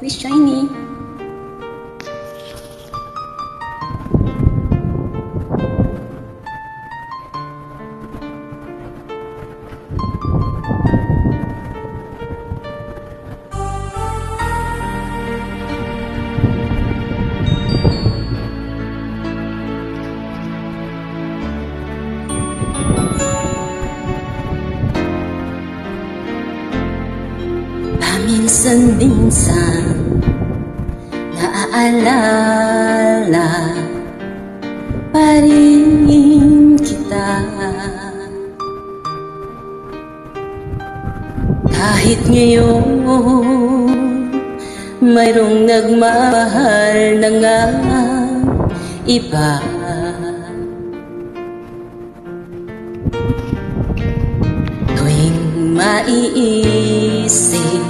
Miss Shiny. Minsan-minsan naaalala pa rin kita, kahit ngayon mayroong nagmamahal na nga iba. Tuwing maiisip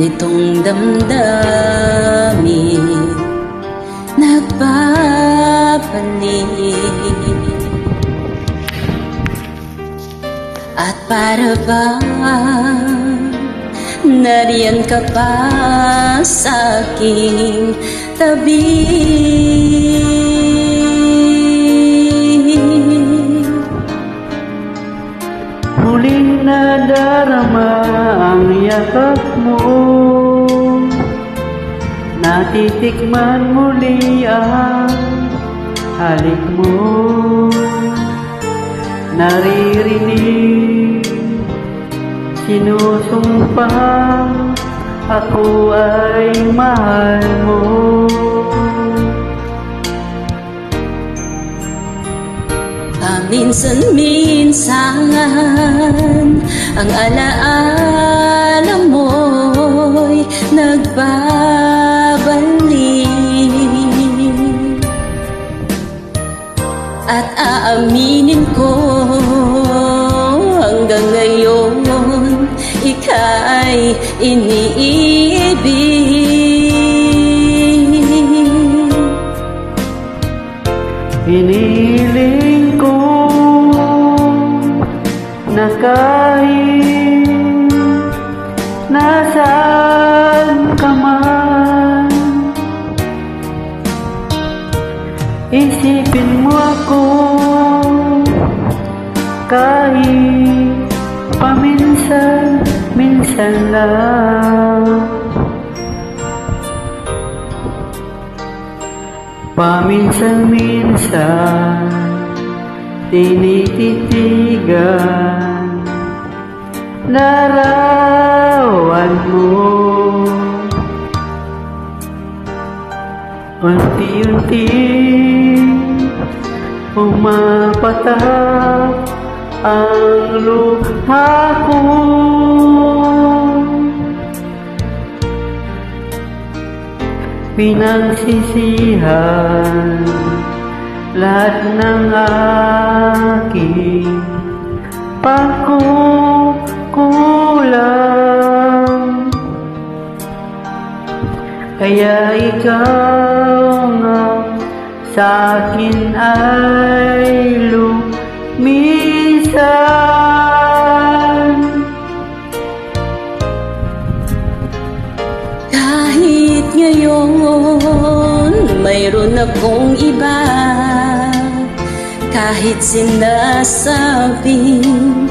nitong damdamin, nagbabalik. At para ba nariyan ka pa sa aking tabi? Muling nadarama ang yakap mo, natitikman muli ang halik mo, naririnig sinusumpa ako ay mahal mo. Minsan-minsan ang alaala mo'y nagbabalik, at aaminin ko hanggang ngayon ika'y iniibig. Hiniling ko na kahit nasaan ka man, isipin mo ako kahit paminsan-minsan lang. Paminsan-minsan tinititigan larawan mo, unti-unti pumapatak ang luha ko. Pinagsisihan lahat ng aking pagkukulang, kaya ikaw nga sa'kin ay lumisan. Kahit ngayon mayroon akong iba, kahit sinasabing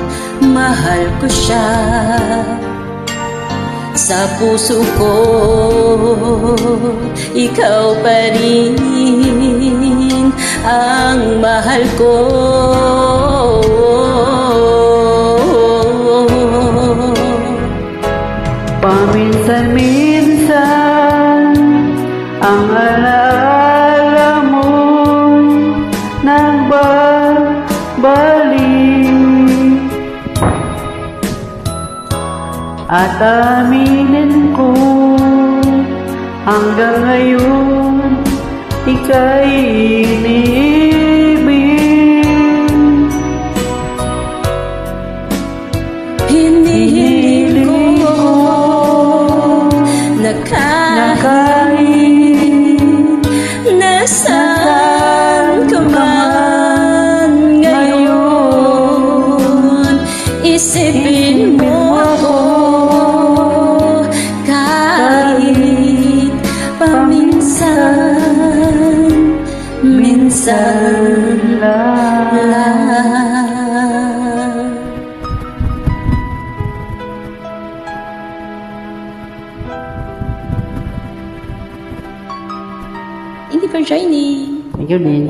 mahal ko siya, sa puso ko ikaw pa rin ang mahal ko. Paminsan-minsan ang alaala mo'y nagbabalik, at aminin ko hanggang ngayon ika'y iniibig. Hinihiling ko na kahit nasaan ka man ngayon, isipin mo ako kahit minsan lang. Hindi pa shiny. Thank you din.